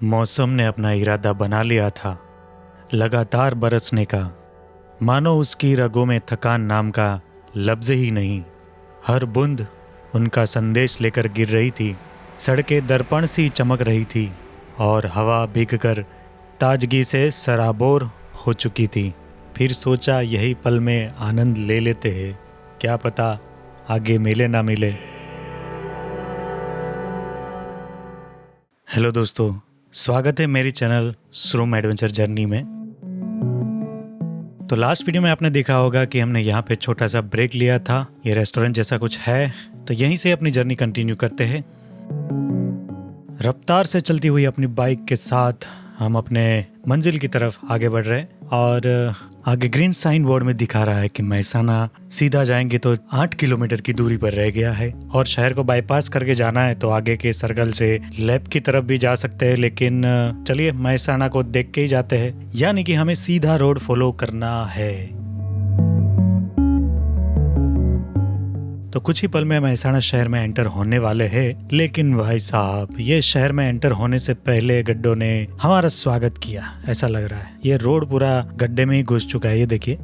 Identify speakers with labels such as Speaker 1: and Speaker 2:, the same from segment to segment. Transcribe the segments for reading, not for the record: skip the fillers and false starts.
Speaker 1: मौसम ने अपना इरादा बना लिया था लगातार बरसने का। मानो उसकी रगों में थकान नाम का लफ्ज़ ही नहीं। हर बूंद उनका संदेश लेकर गिर रही थी। सड़कें दर्पण सी चमक रही थी और हवा भीगकर ताजगी से सराबोर हो चुकी थी। फिर सोचा यही पल में आनंद ले लेते हैं, क्या पता आगे मिले ना मिले। हेलो दोस्तों, स्वागत है मेरी चैनल श्रूम एडवेंचर जर्नी में। तो लास्ट वीडियो में आपने देखा होगा कि हमने यहाँ पे छोटा सा ब्रेक लिया था। ये रेस्टोरेंट जैसा कुछ है, तो यहीं से अपनी जर्नी कंटिन्यू करते हैं। रफ्तार से चलती हुई अपनी बाइक के साथ हम अपने मंजिल की तरफ आगे बढ़ रहे हैं और आगे ग्रीन साइन बोर्ड में दिखा रहा है कि मेहसाना सीधा जाएंगे तो 8 किलोमीटर की दूरी पर रह गया है और शहर को बाईपास करके जाना है तो आगे के सर्कल से लेफ्ट की तरफ भी जा सकते हैं, लेकिन चलिए मेहसाना को देख के ही जाते हैं। यानी कि हमें सीधा रोड फॉलो करना है। तो कुछ ही पल में मेहसाना शहर में एंटर होने वाले हैं, लेकिन भाई साहब ये शहर में एंटर होने से पहले गड्ढों ने हमारा स्वागत किया, ऐसा लग रहा है। ये रोड पूरा गड्ढे में ही घुस चुका है, ये देखिए।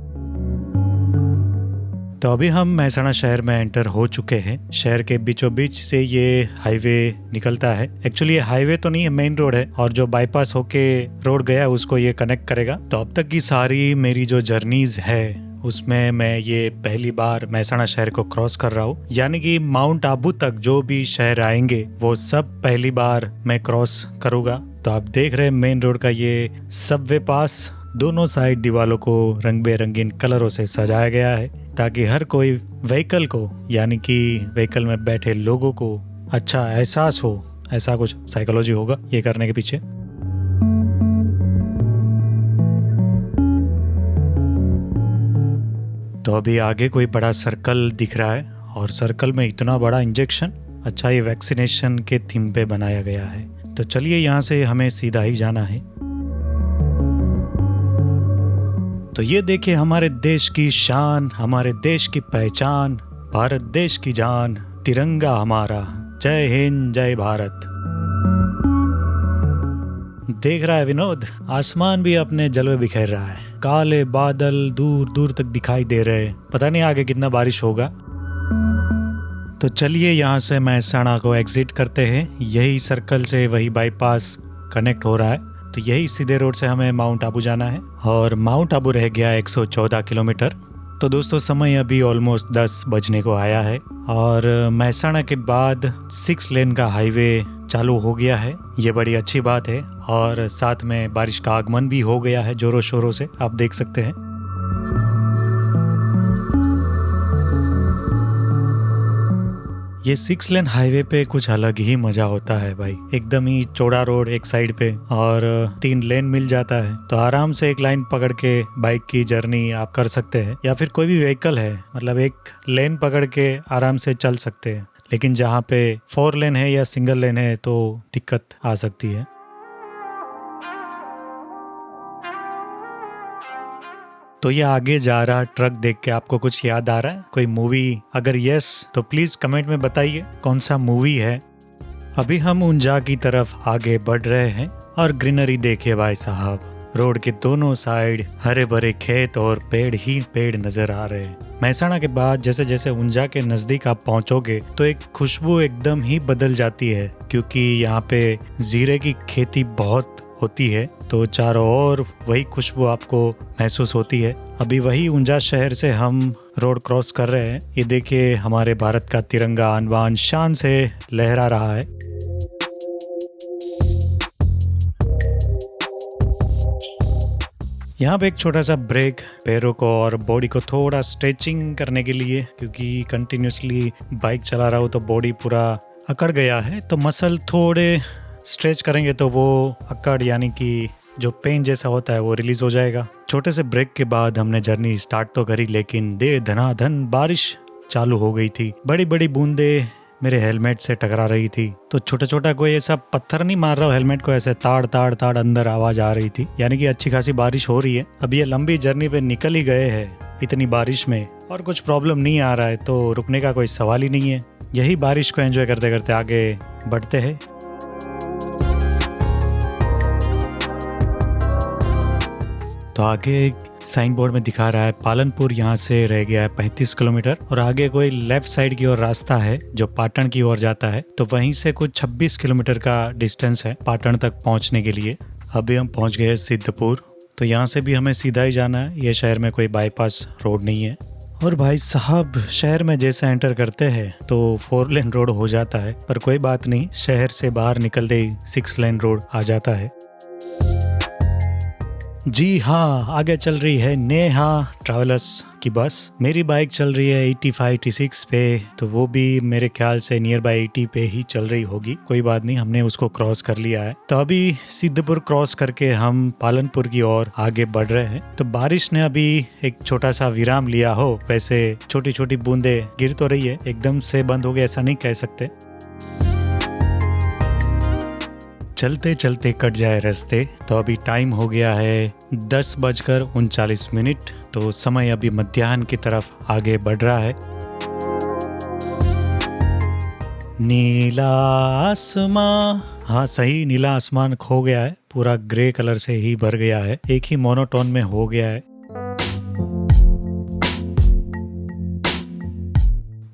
Speaker 1: तो अभी हम मेहसाना शहर में एंटर हो चुके हैं। शहर के बीचों बीच से ये हाईवे निकलता है। एक्चुअली ये हाईवे तो नहीं है, मेन रोड है, और जो बाईपास होके रोड गया है उसको ये कनेक्ट करेगा। तो अब तक की सारी मेरी जो जर्नीज है उसमें मैं ये पहली बार मेहसाना शहर को क्रॉस कर रहा हूँ। यानी कि माउंट आबू तक जो भी शहर आएंगे वो सब पहली बार मैं क्रॉस करूँगा। तो आप देख रहे हैं मेन रोड का ये सबवे पास, दोनों साइड दीवारों को रंग बेरंगीन कलरों से सजाया गया है ताकि हर कोई व्हीकल को, यानी कि व्हीकल में बैठे लोगों को अच्छा एहसास हो। ऐसा कुछ साइकोलॉजी होगा ये करने के पीछे। तो अभी आगे कोई बड़ा सर्कल दिख रहा है और सर्कल में इतना बड़ा इंजेक्शन, अच्छा ये वैक्सीनेशन के थीम पे बनाया गया है। तो चलिए यहाँ से हमें सीधा ही जाना है। तो ये देखिए हमारे देश की शान, हमारे देश की पहचान, भारत देश की जान, तिरंगा हमारा। जय हिंद जय भारत। देख रहा है विनोद, आसमान भी अपने जलवे बिखेर रहा है। काले बादल दूर दूर तक दिखाई दे रहे हैं, पता नहीं आगे कितना बारिश होगा। तो चलिए यहाँ से मेहसाना को एग्जिट करते हैं। यही सर्कल से वही बाईपास कनेक्ट हो रहा है, तो यही सीधे रोड से हमें माउंट आबू जाना है और माउंट आबू रह गया 114 किलोमीटर। तो दोस्तों समय अभी ऑलमोस्ट 10 बजने को आया है और मेहसाना के बाद 6 लेन का हाईवे चालू हो गया है। ये बड़ी अच्छी बात है और साथ में बारिश का आगमन भी हो गया है जोरों शोरों से, आप देख सकते हैं। ये 6 लेन हाईवे पे कुछ अलग ही मजा होता है भाई। एकदम ही चौड़ा रोड एक साइड पे और 3 लेन मिल जाता है, तो आराम से एक लाइन पकड़ के बाइक की जर्नी आप कर सकते हैं, या फिर कोई भी व्हीकल है मतलब एक लेन पकड़ के आराम से चल सकते हैं। लेकिन जहाँ पे 4 लेन है या सिंगल लेन है तो दिक्कत आ सकती है। तो ये आगे जा रहा ट्रक देख के आपको कुछ याद आ रहा है, कोई मूवी? अगर यस तो प्लीज कमेंट में बताइए कौन सा मूवी है। अभी हम उंजा की तरफ आगे बढ़ रहे हैं और ग्रीनरी देखिए भाई साहब, रोड के दोनों साइड हरे भरे खेत और पेड़ ही पेड़ नजर आ रहे हैं। मेहसाना के बाद जैसे जैसे उंजा के नजदीक आप पहुंचोगे तो एक खुशबू एकदम ही बदल जाती है, क्योंकि यहाँ पे जीरे की खेती बहुत होती है, तो चारों ओर वही खुशबू आपको महसूस होती है। अभी वही उंजा शहर से हम रोड क्रॉस कर रहे हैं। ये देखिए हमारे भारत का तिरंगा आन बान शान से लहरा रहा है। यहाँ पे एक छोटा सा ब्रेक, पैरों को और बॉडी को थोड़ा स्ट्रेचिंग करने के लिए, क्योंकि कंटिन्यूसली बाइक चला रहा हूँ तो बॉडी पूरा अकड़ गया है, तो मसल थोड़े स्ट्रेच करेंगे तो वो अकड़ यानी कि जो पेन जैसा होता है वो रिलीज हो जाएगा। छोटे से ब्रेक के बाद हमने जर्नी स्टार्ट तो करी, लेकिन दे धनाधन बारिश चालू हो गई थी। बड़ी बड़ी बूंदे मेरे हेलमेट से टकरा रही थी, तो छोटा छोटा कोई ऐसा पत्थर नहीं मार रहा हूँ हेलमेट को, ऐसे ताड़ ताड़ ताड़ अंदर आवाज आ रही थी। यानी कि अच्छी खासी बारिश हो रही है। अब ये लंबी जर्नी पे निकल ही गए हैं इतनी बारिश में और कुछ प्रॉब्लम नहीं आ रहा है, तो रुकने का कोई सवाल ही नहीं है। यही बारिश को एंजॉय करते करते आगे बढ़ते हैं। तो आगे एक साइन बोर्ड में दिखा रहा है पालनपुर यहाँ से रह गया है 35 किलोमीटर और आगे कोई लेफ्ट साइड की ओर रास्ता है जो पाटन की ओर जाता है। तो वहीं से कुछ 26 किलोमीटर का डिस्टेंस है पाटन तक पहुँचने के लिए। अभी हम पहुँच गए सिद्धपुर। तो यहाँ से भी हमें सीधा ही जाना है, ये शहर में कोई बाईपास रोड नहीं है। और भाई साहब शहर में जैसे एंटर करते हैं तो 4 लेन रोड हो जाता है, पर कोई बात नहीं, शहर से बाहर निकलते ही 6 लेन रोड आ जाता है। जी हाँ, आगे चल रही है नेहा ट्रैवलर्स की बस। मेरी बाइक चल रही है 85 86 पे, तो वो भी मेरे ख्याल से नियर बाय 80 पे ही चल रही होगी। कोई बात नहीं, हमने उसको क्रॉस कर लिया है। तो अभी सिद्धपुर क्रॉस करके हम पालनपुर की ओर आगे बढ़ रहे हैं। तो बारिश ने अभी एक छोटा सा विराम लिया हो, वैसे छोटी छोटी बूंदे गिर तो रही है, एकदम से बंद हो गया ऐसा नहीं कह सकते। चलते चलते कट जाए रास्ते। तो अभी टाइम हो गया है 10:39। तो समय अभी मध्याह्न की तरफ आगे बढ़ रहा है। नीला आसमां, हाँ सही, नीला आसमान खो गया है, पूरा ग्रे कलर से ही भर गया है, एक ही मोनोटोन में हो गया है।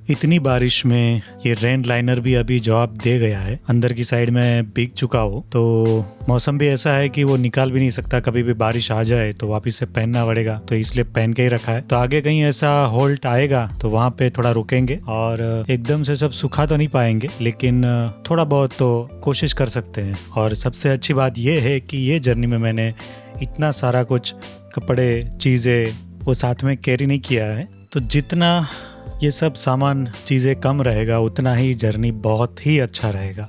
Speaker 1: इतनी बारिश में ये रेन लाइनर भी अभी जवाब दे गया है, अंदर की साइड में भीग चुका हो। तो मौसम भी ऐसा है कि वो निकाल भी नहीं सकता, कभी भी बारिश आ जाए तो वापस से पहनना पड़ेगा, तो इसलिए पहन के ही रखा है। तो आगे कहीं ऐसा होल्ट आएगा तो वहाँ पे थोड़ा रुकेंगे और एकदम से सब सुखा तो नहीं पाएंगे, लेकिन थोड़ा बहुत तो कोशिश कर सकते हैं। और सबसे अच्छी बात ये है कि ये जर्नी में मैंने इतना सारा कुछ कपड़े चीज़ें वो साथ में कैरी नहीं किया है। तो जितना ये सब सामान चीज़ें कम रहेगा उतना ही जर्नी बहुत ही अच्छा रहेगा।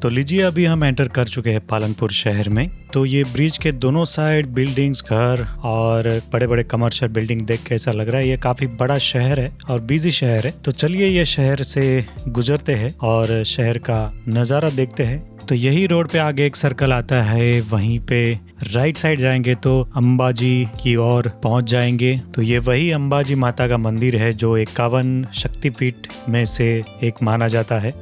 Speaker 1: तो लीजिए, अभी हम एंटर कर चुके हैं पालनपुर शहर में। तो ये ब्रिज के दोनों साइड बिल्डिंग्स, घर और बड़े बड़े कमर्शियल बिल्डिंग देख के ऐसा लग रहा है ये काफ़ी बड़ा शहर है और बिजी शहर है। तो चलिए ये शहर से गुजरते हैं और शहर का नज़ारा देखते हैं। तो यही रोड पे आगे एक सर्कल आता है, वहीं पे राइट साइड जाएंगे तो अंबाजी की ओर पहुंच जाएंगे। तो ये वही अंबाजी माता का मंदिर है जो 51 शक्तिपीठ में से एक माना जाता है।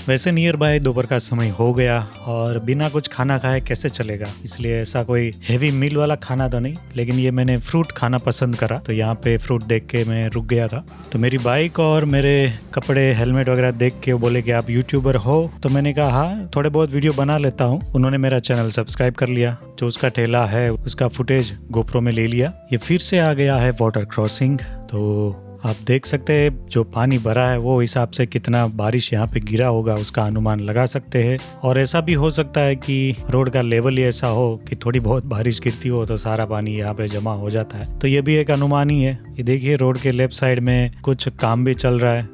Speaker 1: वैसे नियर बाय दोपहर का समय हो गया और बिना कुछ खाना खाए कैसे चलेगा, इसलिए ऐसा कोई हेवी मील वाला खाना तो नहीं, लेकिन ये मैंने फ्रूट खाना पसंद करा। तो यहाँ पे फ्रूट देख के मैं रुक गया था। तो मेरी बाइक और मेरे कपड़े, हेलमेट वगैरह देख के वो बोले कि आप यूट्यूबर हो। तो मैंने कहा हाँ, थोड़े बहुत वीडियो बना लेता हूँ। उन्होंने मेरा चैनल सब्सक्राइब कर लिया, जो उसका ठेला है उसका फुटेज गोप्रो में ले लिया। ये फिर से आ गया है वाटर क्रॉसिंग। तो आप देख सकते हैं जो पानी भरा है वो हिसाब से कितना बारिश यहाँ पे गिरा होगा उसका अनुमान लगा सकते हैं। और ऐसा भी हो सकता है कि रोड का लेवल ही ऐसा हो कि थोड़ी बहुत बारिश गिरती हो तो सारा पानी यहाँ पे जमा हो जाता है। तो ये भी एक अनुमान ही है। ये देखिए रोड के लेफ्ट साइड में कुछ काम भी चल रहा है।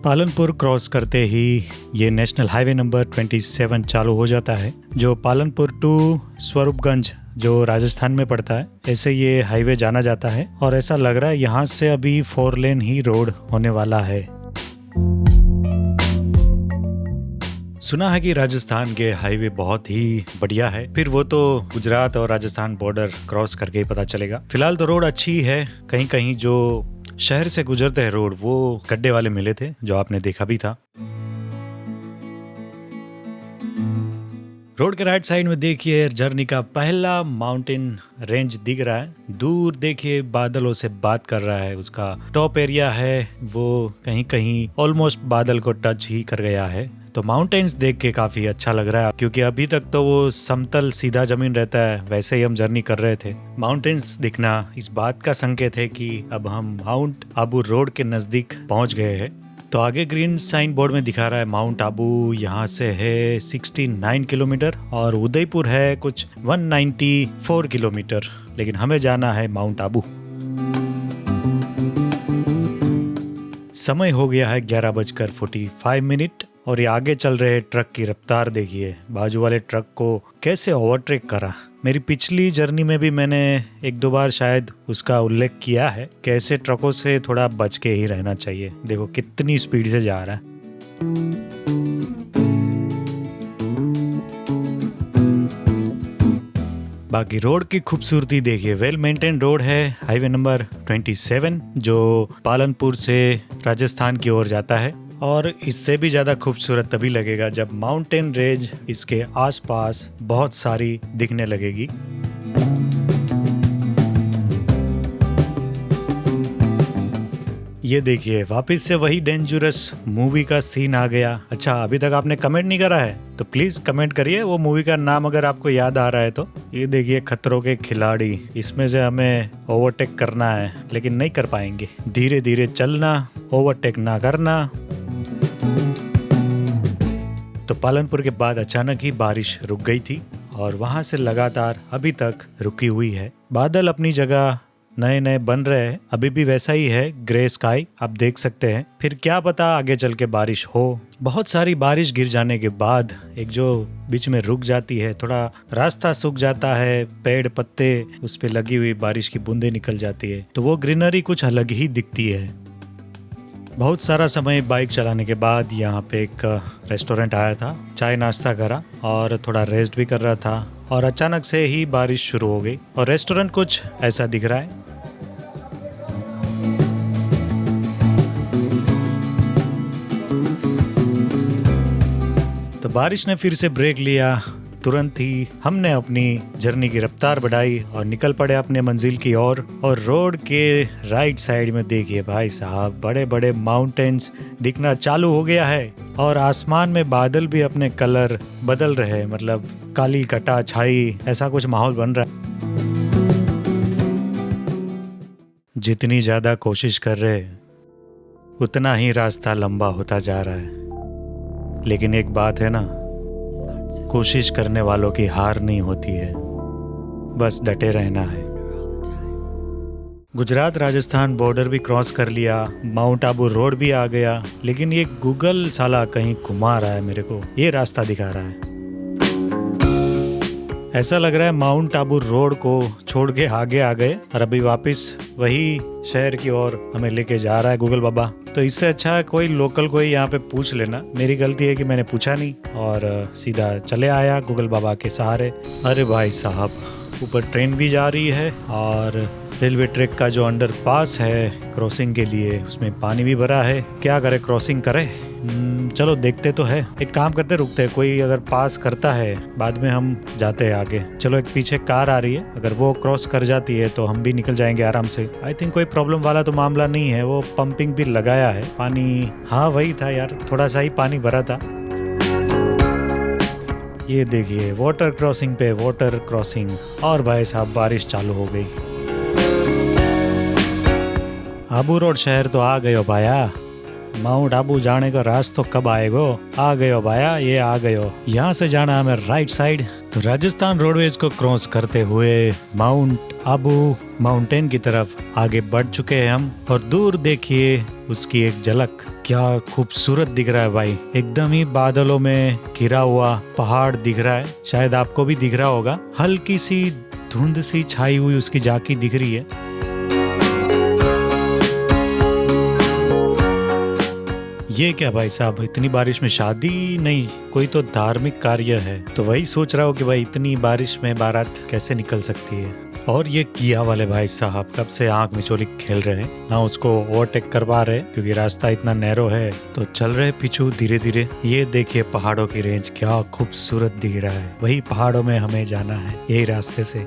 Speaker 1: पालनपुर क्रॉस करते ही ये नेशनल हाईवे नंबर 27 चालू हो जाता है, जो पालनपुर टू स्वरूपगंज जो राजस्थान में पड़ता है, ऐसे ये हाईवे जाना जाता है। और ऐसा लग रहा है यहाँ से अभी 4 लेन ही रोड होने वाला है। सुना है कि राजस्थान के हाईवे बहुत ही बढ़िया है, फिर वो तो गुजरात और राजस्थान बॉर्डर क्रॉस करके ही पता चलेगा। फिलहाल तो रोड अच्छी है, कहीं कहीं जो शहर से गुजरते हैं रोड वो गड्ढे वाले मिले थे, जो आपने देखा भी था। रोड के राइट साइड में देखिए जर्नी का पहला माउंटेन रेंज दिख रहा है। दूर देखिए बादलों से बात कर रहा है, उसका टॉप एरिया है वो कहीं कहीं ऑलमोस्ट बादल को टच ही कर गया है। तो माउंटेन्स देख के काफी अच्छा लग रहा है, क्योंकि अभी तक तो वो समतल सीधा जमीन रहता है, वैसे ही हम जर्नी कर रहे थे। माउंटेन्स दिखना इस बात का संकेत है कि अब हम माउंट आबू रोड के नजदीक पहुंच गए हैं। तो आगे ग्रीन साइन बोर्ड में दिखा रहा है माउंट आबू यहाँ से है 69 किलोमीटर और उदयपुर है कुछ 194 किलोमीटर, लेकिन हमें जाना है माउंट आबू। समय हो गया है 11:45 और ये आगे चल रहे ट्रक की रफ्तार देखिए, बाजू वाले ट्रक को कैसे ओवरटेक करा। मेरी पिछली जर्नी में भी मैंने 1-2 बार शायद उसका उल्लेख किया है, कैसे ट्रकों से थोड़ा बच के ही रहना चाहिए। देखो कितनी स्पीड से जा रहा है। बाकी रोड की खूबसूरती देखिए, वेल मेंटेन रोड है। हाईवे नंबर 27 जो पालनपुर से राजस्थान की ओर जाता है और इससे भी ज़्यादा खूबसूरत तभी लगेगा जब माउंटेन रेंज इसके आसपास बहुत सारी दिखने लगेगी। ये देखिए वापस से वही डेंजरस मूवी का सीन आ गया। अच्छा, अभी तक आपने कमेंट नहीं करा है तो प्लीज कमेंट करिए वो मूवी का नाम अगर आपको याद आ रहा है तो। ये देखिए खतरों के खिलाड़ी, इसमें से हमें ओवरटेक करना है लेकिन नहीं कर पाएंगे। धीरे धीरे चलना, ओवरटेक ना करना। तो पालनपुर के बाद अचानक ही बारिश रुक गई थी और वहां से लगातार अभी तक रुकी हुई है। बादल अपनी जगह नए नए बन रहे हैं, अभी भी वैसा ही है ग्रे स्काई आप देख सकते हैं। फिर क्या पता आगे चल के बारिश हो। बहुत सारी बारिश गिर जाने के बाद एक जो बीच में रुक जाती है, थोड़ा रास्ता सूख जाता है, पेड़ पत्ते उस पे लगी हुई बारिश की बूंदें निकल जाती है तो वो ग्रीनरी कुछ अलग ही दिखती है। बहुत सारा समय बाइक चलाने के बाद यहाँ पे एक रेस्टोरेंट आया था, चाय नाश्ता करा और थोड़ा रेस्ट भी कर रहा था और अचानक से ही बारिश शुरू हो गई और रेस्टोरेंट कुछ ऐसा दिख रहा है। तो बारिश ने फिर से ब्रेक लिया। तुरंत ही हमने अपनी जर्नी की रफ्तार बढ़ाई और निकल पड़े अपने मंजिल की ओर। और रोड के राइट साइड में देखिए भाई साहब बड़े बड़े माउंटेन्स दिखना चालू हो गया है और आसमान में बादल भी अपने कलर बदल रहे हैं, मतलब काली घटा छाई ऐसा कुछ माहौल बन रहा है। जितनी ज्यादा कोशिश कर रहे उतना ही रास्ता लंबा होता जा रहा है, लेकिन एक बात है ना, कोशिश करने वालों की हार नहीं होती है, बस डटे रहना है। गुजरात राजस्थान बॉर्डर भी क्रॉस कर लिया, माउंट आबू रोड भी आ गया, लेकिन ये गूगल साला कहीं घुमा रहा है मेरे को, ये रास्ता दिखा रहा है। ऐसा लग रहा है माउंट आबू रोड को छोड़ के आगे आ गए और अभी वापस वही शहर की ओर हमें लेके जा रहा है गूगल बाबा। तो इससे अच्छा है कोई लोकल कोई यहाँ पे पूछ लेना। मेरी गलती है कि मैंने पूछा नहीं और सीधा चले आया गूगल बाबा के सहारे। अरे भाई साहब, ऊपर ट्रेन भी जा रही है और रेलवे ट्रैक का जो अंडर पास है क्रॉसिंग के लिए उसमें पानी भी भरा है। क्या करे, क्रॉसिंग करे? चलो देखते तो है। एक काम करते, रुकते हैं, कोई अगर पास करता है बाद में हम जाते हैं आगे। चलो, एक पीछे कार आ रही है, अगर वो क्रॉस कर जाती है तो हम भी निकल जाएंगे आराम से। आई थिंक कोई प्रॉब्लम वाला तो मामला नहीं है। वो पंपिंग भी लगाया है पानी। हाँ वही था यार, थोड़ा सा ही पानी भरा था। ये देखिए वाटर क्रॉसिंग पे वाटर क्रॉसिंग और भाई साहब बारिश चालू हो गई। आबू रोड शहर तो आ गयो भाया। माउंट आबू जाने का रास्ता कब आएगो? आ गयो भाया, ये आ गयो। यहाँ से जाना हमें राइट साइड। तो राजस्थान रोडवेज को क्रॉस करते हुए माउंट आबू माउंटेन की तरफ आगे बढ़ चुके हैं हम। और दूर देखिए उसकी एक झलक, क्या खूबसूरत दिख रहा है भाई। एकदम ही बादलों में घिरा हुआ पहाड़ दिख रहा है, शायद आपको भी दिख रहा होगा। हल्की सी धुंध सी छाई हुई उसकी झांकी दिख रही है। ये क्या भाई साहब, इतनी बारिश में शादी? नहीं, कोई तो धार्मिक कार्य है। तो वही सोच रहा हूँ कि भाई इतनी बारिश में बारात कैसे निकल सकती है। और ये किया वाले भाई साहब कब से आंख मिचोली खेल रहे हैं ना, उसको ओवरटेक करवा रहे क्योंकि रास्ता इतना नैरो है तो चल रहे पीछू धीरे धीरे। ये देखिए पहाड़ों की रेंज क्या खूबसूरत दिख रहा है। वही पहाड़ों में हमें जाना है, यही रास्ते से।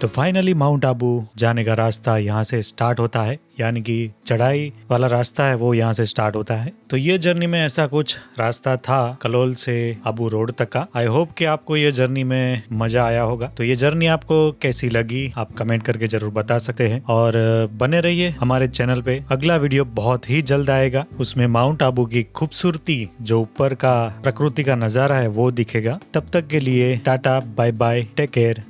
Speaker 1: तो फाइनली माउंट आबू जाने का रास्ता यहाँ से स्टार्ट होता है, यानी कि चढ़ाई वाला रास्ता है वो यहाँ से स्टार्ट होता है। तो ये जर्नी में ऐसा कुछ रास्ता था कलोल से आबू रोड तक का। आई होप कि आपको ये जर्नी में मजा आया होगा। तो ये जर्नी आपको कैसी लगी आप कमेंट करके जरूर बता सकते हैं और बने रहिए हमारे चैनल पे। अगला वीडियो बहुत ही जल्द आएगा, उसमें माउंट आबू की खूबसूरती जो ऊपर का प्रकृति का नजारा है वो दिखेगा। तब तक के लिए tata bye bye, take care.